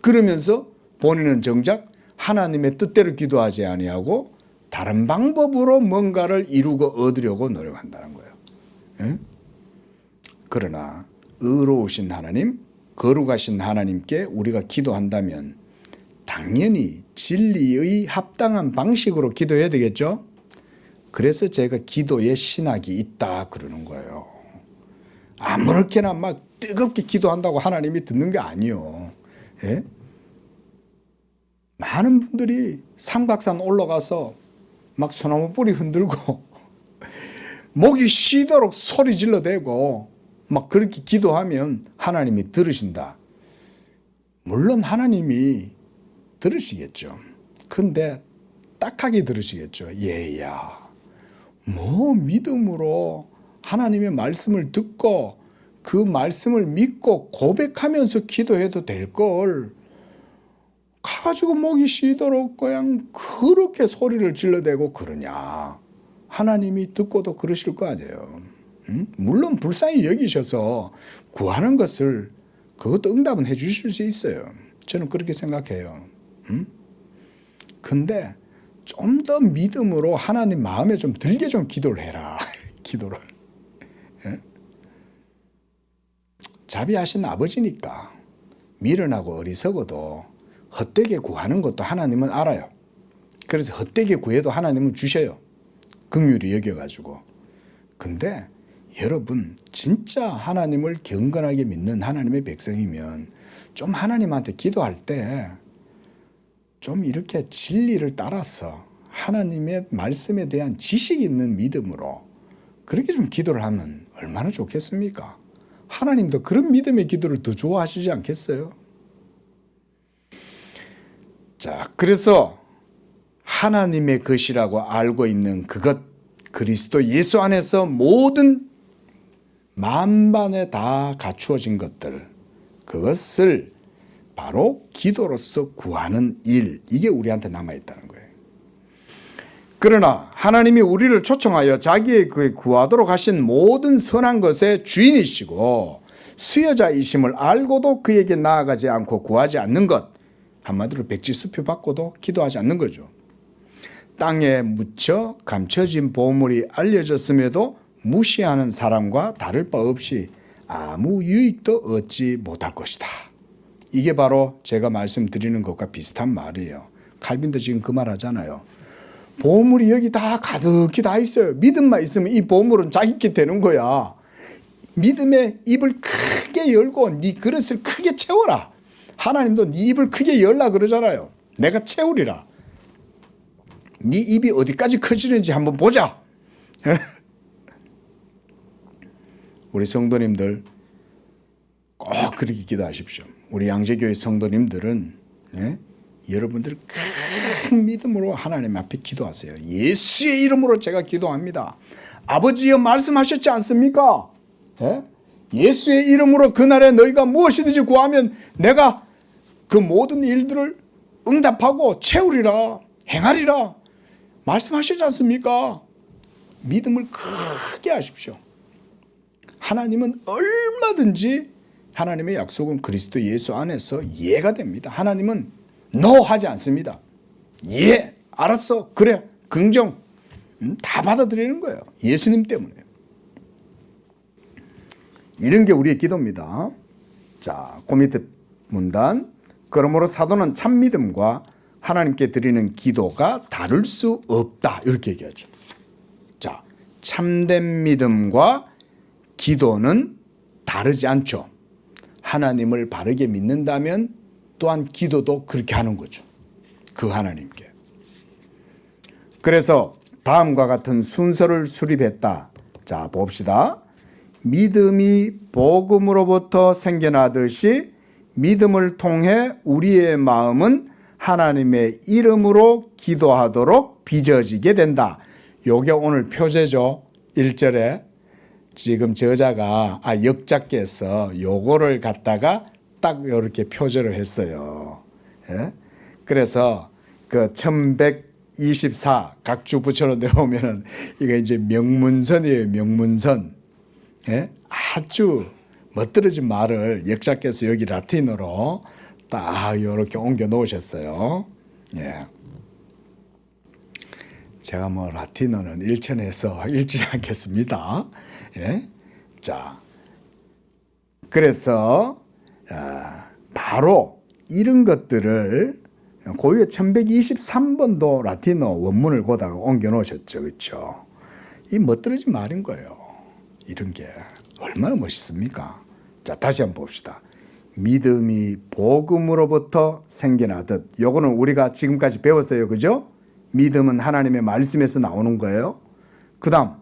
그러면서 본인은 정작 하나님의 뜻대로 기도하지 아니하고 다른 방법으로 뭔가를 이루고 얻으려고 노력한다는 거예요. 예? 그러나 의로우신 하나님, 거룩하신 하나님께 우리가 기도한다면 당연히 진리의 합당한 방식으로 기도해야 되겠죠. 그래서 제가 기도에 신학이 있다 그러는 거예요. 아무렇게나 막 뜨겁게 기도한다고 하나님이 듣는 게 아니요. 예? 많은 분들이 삼각산 올라가서 막 소나무 뿌리 흔들고 목이 쉬도록 소리 질러대고 막 그렇게 기도하면 하나님이 들으신다. 물론 하나님이 들으시겠죠. 근데 딱하게 들으시겠죠. 얘야, 뭐 믿음으로 하나님의 말씀을 듣고 그 말씀을 믿고 고백하면서 기도해도 될 걸 가지고 목이 쉬도록 그냥 그렇게 소리를 질러대고 그러냐. 하나님이 듣고도 그러실 거 아니에요. 물론 불쌍히 여기셔서 구하는 것을 그것도 응답은 해 주실 수 있어요. 저는 그렇게 생각해요. 근데 좀 더 믿음으로 하나님 마음에 좀 들게 좀 기도를 해라. 기도를. 예? 자비하신 아버지니까 미련하고 어리석어도 헛되게 구하는 것도 하나님은 알아요. 그래서 헛되게 구해도 하나님은 주셔요. 긍휼히 여겨가지고. 근데 여러분 진짜 하나님을 경건하게 믿는 하나님의 백성이면 좀 하나님한테 기도할 때 좀 이렇게 진리를 따라서 하나님의 말씀에 대한 지식이 있는 믿음으로 그렇게 좀 기도를 하면 얼마나 좋겠습니까? 하나님도 그런 믿음의 기도를 더 좋아하시지 않겠어요? 자, 그래서 하나님의 것이라고 알고 있는 그것, 그리스도 예수 안에서 모든 만반에 다 갖추어진 것들, 그것을 바로 기도로서 구하는 일, 이게 우리한테 남아있다는 거예요. 그러나 하나님이 우리를 초청하여 자기의 그 구하도록 하신 모든 선한 것의 주인이시고 수여자이심을 알고도 그에게 나아가지 않고 구하지 않는 것, 한마디로 백지수표 받고도 기도하지 않는 거죠. 땅에 묻혀 감춰진 보물이 알려졌음에도 무시하는 사람과 다를 바 없이 아무 유익도 얻지 못할 것이다. 이게 바로 제가 말씀드리는 것과 비슷한 말이에요. 칼빈도 지금 그 말 하잖아요. 보물이 여기 다 가득히 다 있어요. 믿음만 있으면 이 보물은 자기께 되는 거야. 믿음의 입을 크게 열고 네 그릇을 크게 채워라. 하나님도 네 입을 크게 열라 그러잖아요. 내가 채우리라. 네 입이 어디까지 커지는지 한번 보자. 우리 성도님들 꼭 그렇게 기도하십시오. 우리 양재교회 성도님들은 여러분들 큰 믿음으로 하나님 앞에 기도하세요. 예수의 이름으로 제가 기도합니다. 아버지여 말씀하셨지 않습니까? 예수의 이름으로 그날에 너희가 무엇이든지 구하면 내가 그 모든 일들을 응답하고 채우리라, 행하리라 말씀하시지 않습니까? 믿음을 크게 하십시오. 하나님은 얼마든지 하나님의 약속은 그리스도 예수 안에서 예가 됩니다. 하나님은 no 하지 않습니다. 예, 알았어, 그래, 긍정, 다 받아들이는 거예요. 예수님 때문에. 이런 게 우리의 기도입니다. 자, 그 밑에 문단. 그러므로 사도는 참 믿음과 하나님께 드리는 기도가 다를 수 없다. 이렇게 얘기하죠. 자, 참된 믿음과 기도는 다르지 않죠. 하나님을 바르게 믿는다면 또한 기도도 그렇게 하는 거죠. 그 하나님께. 그래서 다음과 같은 순서를 수립했다. 자, 봅시다. 믿음이 복음으로부터 생겨나듯이 믿음을 통해 우리의 마음은 하나님의 이름으로 기도하도록 빚어지게 된다. 요게 오늘 표제죠. 1절에 지금 저자가 역작께서 요거를 갖다가 딱 이렇게 표제를 했어요. 예? 그래서 그 1124 각주 붙여놓은 데 보면은 이게 이제 명문선이에요. 명문선. 예? 아주 멋들어진 말을 역작께서 여기 라틴어로 딱 이렇게 옮겨 놓으셨어요. 예. 제가 뭐 라틴어는 일천해서 읽지 않겠습니다. 예. 자, 그래서 바로 이런 것들을 고유의 1123번도 라틴어 원문을 보다가 옮겨 놓으셨죠. 그렇죠? 이 멋들어진 말인 거예요. 이런 게 얼마나 멋있습니까? 자, 다시 한번 봅시다. 믿음이 복음으로부터 생겨나듯, 요거는 우리가 지금까지 배웠어요. 그죠? 믿음은 하나님의 말씀에서 나오는 거예요. 그 다음,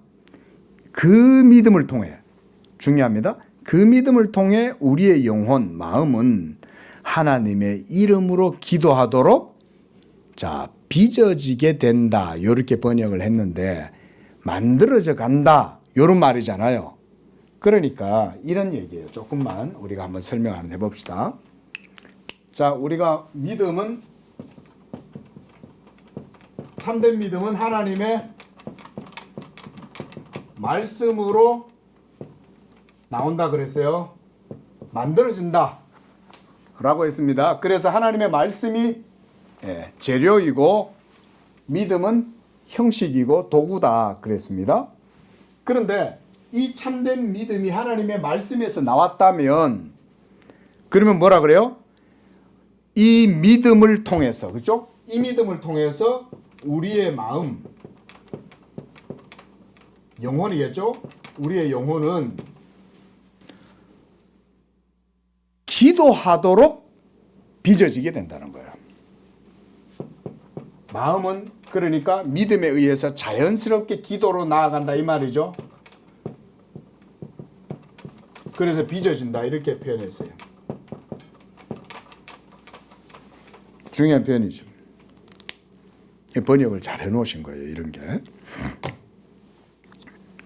그 믿음을 통해, 중요합니다. 그 믿음을 통해 우리의 영혼, 마음은 하나님의 이름으로 기도하도록 자, 빚어지게 된다. 이렇게 번역을 했는데 만들어져 간다. 이런 말이잖아요. 그러니까 이런 얘기예요. 조금만 우리가 한번 설명 한번 해봅시다. 자, 우리가 믿음은, 참된 믿음은 하나님의 말씀으로 나온다 그랬어요. 만들어진다 라고 했습니다. 그래서 하나님의 말씀이 재료이고 믿음은 형식이고 도구다 그랬습니다. 그런데 이 참된 믿음이 하나님의 말씀에서 나왔다면 그러면 뭐라 그래요? 이 믿음을 통해서, 그렇죠? 이 믿음을 통해서 우리의 마음, 영혼이겠죠? 우리의 영혼은 기도하도록 빚어지게 된다는 거예요. 마음은 그러니까 믿음에 의해서 자연스럽게 기도로 나아간다 이 말이죠. 그래서 빚어진다 이렇게 표현했어요. 중요한 표현이죠. 번역을 잘 해놓으신 거예요. 이런 게.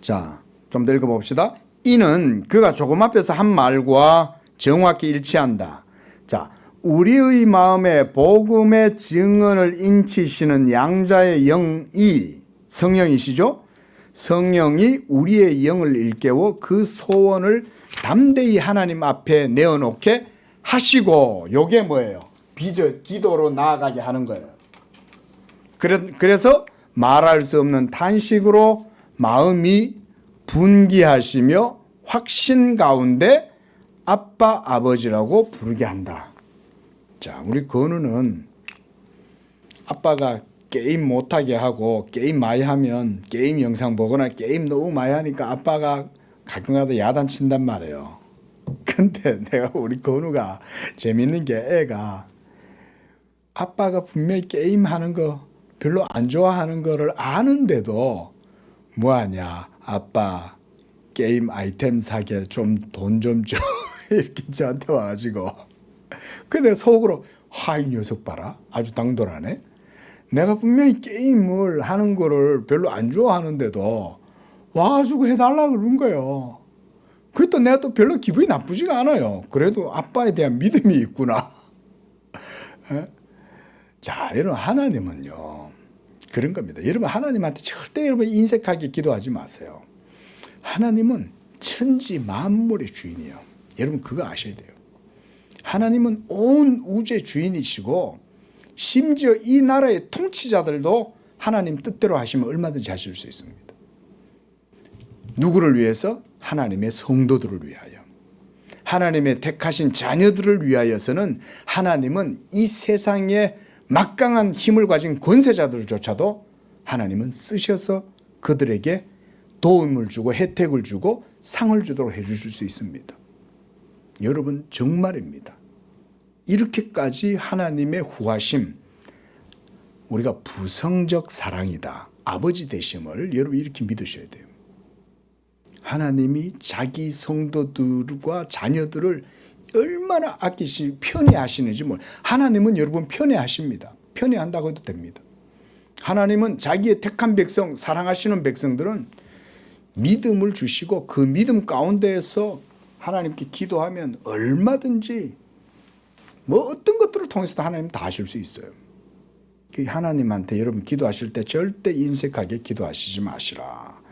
자, 좀 더 읽어봅시다. 이는 그가 조금 앞에서 한 말과 정확히 일치한다. 자, 우리의 마음에 복음의 증언을 인치시는 양자의 영이 성령이시죠? 성령이 우리의 영을 일깨워 그 소원을 담대히 하나님 앞에 내어놓게 하시고, 요게 뭐예요? 기도로 나아가게 하는 거예요. 그래서 말할 수 없는 탄식으로 마음이 분기하시며 확신 가운데 아빠 아버지라고 부르게 한다. 자, 우리 건우는 아빠가 게임 못하게 하고 게임 많이 하면 게임 영상 보거나 게임 너무 많이 하니까 아빠가 가끔가다 야단친단 말이에요. 근데 내가 우리 건우가 재밌는 게 애가 아빠가 분명히 게임하는 거 별로 안 좋아하는 거를 아는데도 뭐하냐, 아빠 게임 아이템 사게 좀 돈 좀 줘 이렇게 저한테 와가지고, 근데 속으로 이 녀석 봐라, 아주 당돌하네. 내가 분명히 게임을 하는 거를 별로 안 좋아하는데도 와가지고 해달라 그런 거예요. 그것도 내가 또 별로 기분이 나쁘지가 않아요. 그래도 아빠에 대한 믿음이 있구나. 자, 여러분, 하나님은요 그런 겁니다. 여러분, 하나님한테 절대 여러분 인색하게 기도하지 마세요. 하나님은 천지 만물의 주인이에요. 여러분, 그거 아셔야 돼요. 하나님은 온 우주의 주인이시고 심지어 이 나라의 통치자들도 하나님 뜻대로 하시면 얼마든지 하실 수 있습니다. 누구를 위해서? 하나님의 성도들을 위하여. 하나님의 택하신 자녀들을 위하여서는 하나님은 이 세상에 막강한 힘을 가진 권세자들조차도 하나님은 쓰셔서 그들에게 도움을 주고 혜택을 주고 상을 주도록 해주실 수 있습니다. 여러분, 정말입니다. 이렇게까지 하나님의 후하심, 우리가 부성적 사랑이다, 아버지 되심을 여러분 이렇게 믿으셔야 돼요. 하나님이 자기 성도들과 자녀들을 얼마나 편애하시는지 하나님은 여러분 편애하십니다. 편애한다고 해도 됩니다. 하나님은 자기의 택한 백성, 사랑하시는 백성들은 믿음을 주시고 그 믿음 가운데에서 하나님께 기도하면 얼마든지 어떤 것들을 통해서도 하나님 다 하실 수 있어요. 하나님한테 여러분 기도하실 때 절대 인색하게 기도하시지 마시라.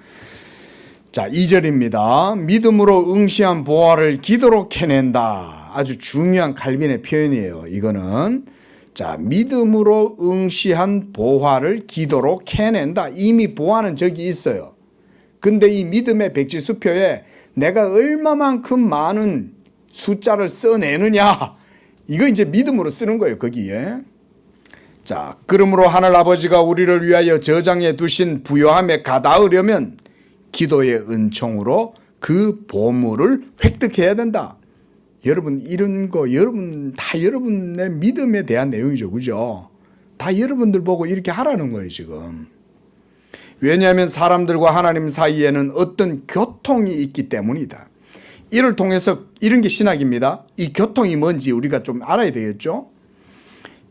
자, 2절입니다. 믿음으로 응시한 보화를 기도로 캐낸다. 아주 중요한 칼빈의 표현이에요. 이거는 자, 믿음으로 응시한 보화를 기도로 캐낸다. 이미 보화는 저기 있어요. 근데 이 믿음의 백지수표에 내가 얼마만큼 많은 숫자를 써내느냐, 이거 이제 믿음으로 쓰는 거예요, 거기에. 자, 그러므로 하늘 아버지가 우리를 위하여 저장해 두신 부요함에 가닿으려면 기도의 은총으로 그 보물을 획득해야 된다. 여러분, 이런 거 여러분 다 여러분의 믿음에 대한 내용이죠, 그죠? 다 여러분들 보고 이렇게 하라는 거예요, 지금. 왜냐하면 사람들과 하나님 사이에는 어떤 교통이 있기 때문이다. 이를 통해서, 이런 게 신학입니다. 이 교통이 뭔지 우리가 좀 알아야 되겠죠?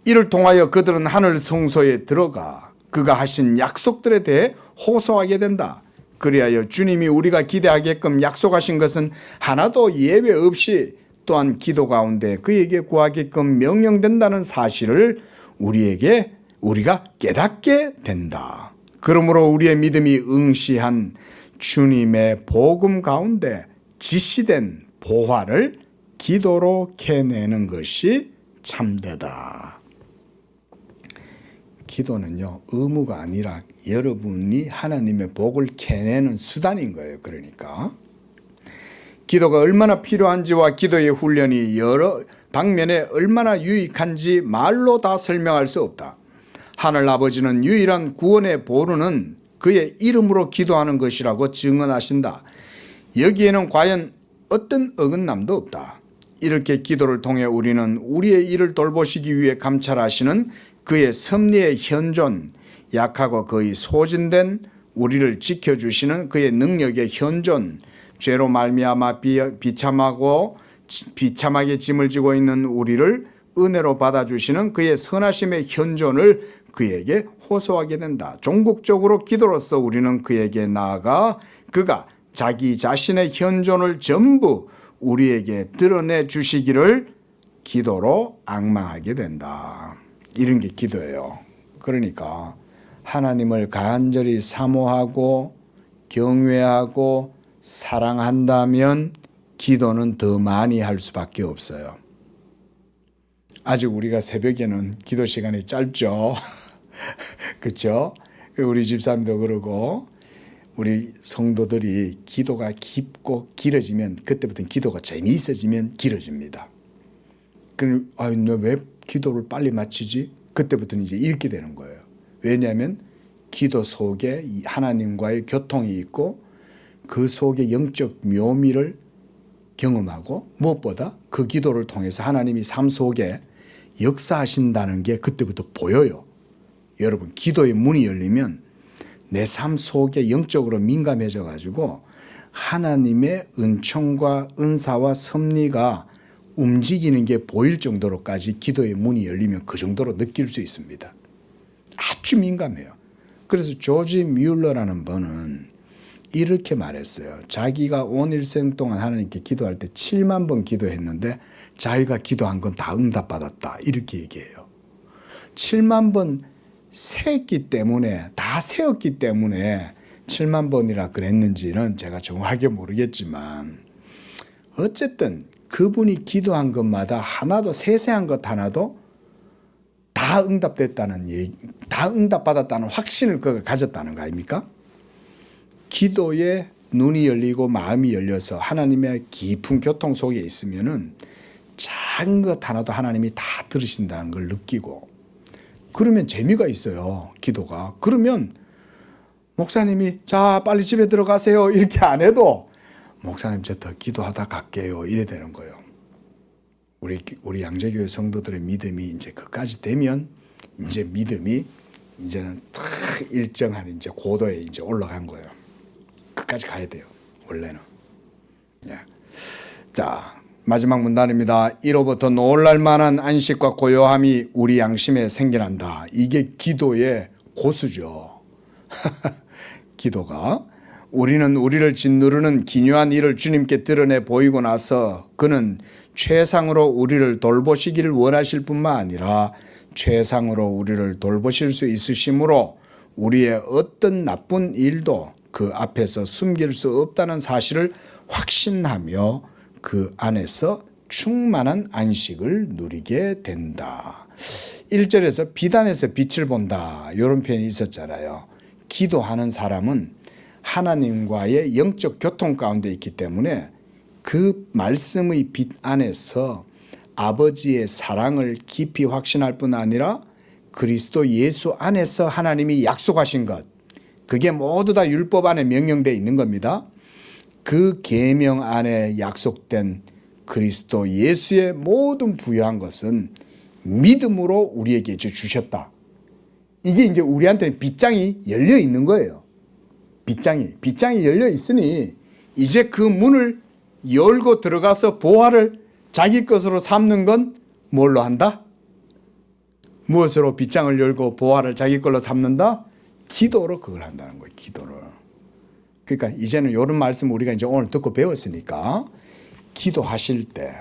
이를 통하여 그들은 하늘 성소에 들어가 그가 하신 약속들에 대해 호소하게 된다. 그리하여 주님이 우리가 기대하게끔 약속하신 것은 하나도 예외 없이 또한 기도 가운데 그에게 구하게끔 명령된다는 사실을 우리가 깨닫게 된다. 그러므로 우리의 믿음이 응시한 주님의 복음 가운데 지시된 보화를 기도로 캐내는 것이 참되다. 기도는요, 의무가 아니라 여러분이 하나님의 복을 캐내는 수단인 거예요. 그러니까 기도가 얼마나 필요한지와 기도의 훈련이 여러 방면에 얼마나 유익한지 말로 다 설명할 수 없다. 하늘 아버지는 유일한 구원의 보루는 그의 이름으로 기도하는 것이라고 증언하신다. 여기에는 과연 어떤 어긋남도 없다. 이렇게 기도를 통해 우리는 우리의 일을 돌보시기 위해 감찰하시는 그의 섭리의 현존, 약하고 거의 소진된 우리를 지켜주시는 그의 능력의 현존, 죄로 말미암아 비참하게 짐을 지고 있는 우리를 은혜로 받아주시는 그의 선하심의 현존을 그에게 호소하게 된다. 종국적으로 기도로서 우리는 그에게 나아가 그가 자기 자신의 현존을 전부 우리에게 드러내 주시기를 기도로 앙망하게 된다. 이런 게 기도예요. 그러니까 하나님을 간절히 사모하고 경외하고 사랑한다면 기도는 더 많이 할 수밖에 없어요. 아직 우리가 새벽에는 기도 시간이 짧죠. 그렇죠? 우리 집사님도 그러고 우리 성도들이 기도가 깊고 길어지면 그때부터 기도가 재미있어지면 길어집니다. 그럼 너 왜 기도를 빨리 마치지? 그때부터는 이제 읽게 되는 거예요. 왜냐하면 기도 속에 하나님과의 교통이 있고 그 속에 영적 묘미를 경험하고 무엇보다 그 기도를 통해서 하나님이 삶 속에 역사하신다는 게 그때부터 보여요. 여러분, 기도의 문이 열리면 내 삶 속에 영적으로 민감해져 가지고 하나님의 은총과 은사와 섭리가 움직이는 게 보일 정도로까지 기도의 문이 열리면 그 정도로 느낄 수 있습니다. 아주 민감해요. 그래서 조지 뮬러라는 분은 이렇게 말했어요. 자기가 온 일생 동안 하나님께 기도할 때 7만 번 기도했는데 자기가 기도한 건 다 응답받았다. 이렇게 얘기해요. 7만 번 세었기 때문에, 다 세었기 때문에 7만 번이라 그랬는지는 제가 정확하게 모르겠지만 어쨌든 그분이 기도한 것마다 하나도, 세세한 것 하나도 다 응답됐다는 얘기, 다 응답받았다는 확신을 그가 가졌다는 거 아닙니까? 기도에 눈이 열리고 마음이 열려서 하나님의 깊은 교통 속에 있으면은 작은 것 하나도 하나님이 다 들으신다는 걸 느끼고, 그러면 재미가 있어요, 기도가. 그러면 목사님이 자 빨리 집에 들어가세요 이렇게 안 해도 목사님 저 더 기도하다 갈게요 이래 되는 거예요. 우리 양재교회 성도들의 믿음이 이제 그까지 되면 이제 믿음이 이제는 딱 일정한 이제 고도에 이제 올라간 거예요. 끝까지 가야 돼요, 원래는. 예. 자, 마지막 문단입니다. 이로부터 놀랄 만한 안식과 고요함이 우리 양심에 생겨난다. 이게 기도의 고수죠. 기도가. 우리는 우리를 짓누르는 기묘한 일을 주님께 드러내 보이고 나서 그는 최상으로 우리를 돌보시기를 원하실 뿐만 아니라 최상으로 우리를 돌보실 수 있으시므로 우리의 어떤 나쁜 일도 그 앞에서 숨길 수 없다는 사실을 확신하며 그 안에서 충만한 안식을 누리게 된다. 1절에서 비단에서 빛을 본다 이런 표현이 있었잖아요. 기도하는 사람은 하나님과의 영적 교통 가운데 있기 때문에 그 말씀의 빛 안에서 아버지의 사랑을 깊이 확신할 뿐 아니라 그리스도 예수 안에서 하나님이 약속하신 것, 그게 모두 다 율법 안에 명령되어 있는 겁니다. 그 계명 안에 약속된 그리스도 예수의 모든 부여한 것은 믿음으로 우리에게 주셨다. 이게 이제 우리한테 빗장이 열려 있는 거예요. 빗장이 열려 있으니 이제 그 문을 열고 들어가서 보화를 자기 것으로 삼는 건 뭘로 한다? 무엇으로 빗장을 열고 보화를 자기 걸로 삼는다? 기도로 그걸 한다는 거예요. 기도로. 그러니까 이제는 이런 말씀 우리가 이제 오늘 듣고 배웠으니까 기도하실 때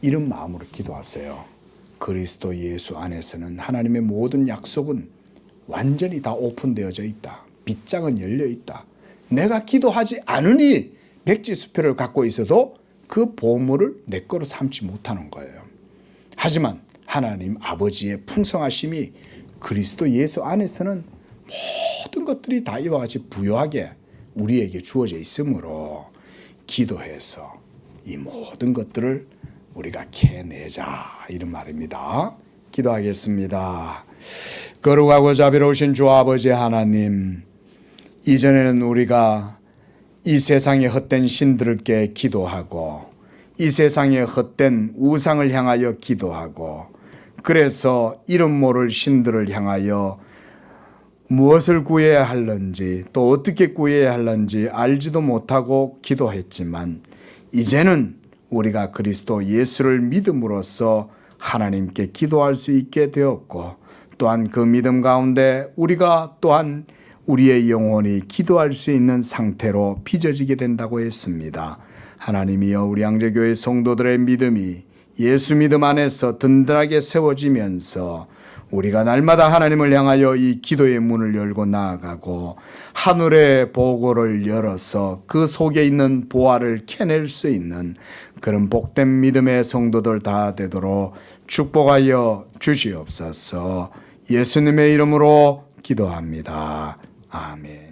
이런 마음으로 기도하세요. 그리스도 예수 안에서는 하나님의 모든 약속은 완전히 다 오픈되어져 있다. 빗장은 열려 있다. 내가 기도하지 않으니 백지수표를 갖고 있어도 그 보물을 내 거로 삼지 못하는 거예요. 하지만 하나님 아버지의 풍성하심이 그리스도 예수 안에서는 모든 것들이 다 이와 같이 부요하게 우리에게 주어져 있으므로 기도해서 이 모든 것들을 우리가 캐내자 이런 말입니다. 기도하겠습니다. 거룩하고 자비로우신 주 아버지 하나님, 이전에는 우리가 이 세상의 헛된 신들께 기도하고 이 세상의 헛된 우상을 향하여 기도하고 그래서 이름 모를 신들을 향하여 무엇을 구해야 할는지 또 어떻게 구해야 할는지 알지도 못하고 기도했지만 이제는 우리가 그리스도 예수를 믿음으로써 하나님께 기도할 수 있게 되었고, 또한 그 믿음 가운데 우리가 또한 우리의 영혼이 기도할 수 있는 상태로 빚어지게 된다고 했습니다. 하나님이여, 우리 양재교회 성도들의 믿음이 예수 믿음 안에서 든든하게 세워지면서 우리가 날마다 하나님을 향하여 이 기도의 문을 열고 나아가고 하늘의 보고를 열어서 그 속에 있는 보화를 캐낼 수 있는 그런 복된 믿음의 성도들 다 되도록 축복하여 주시옵소서. 예수님의 이름으로 기도합니다. 아멘.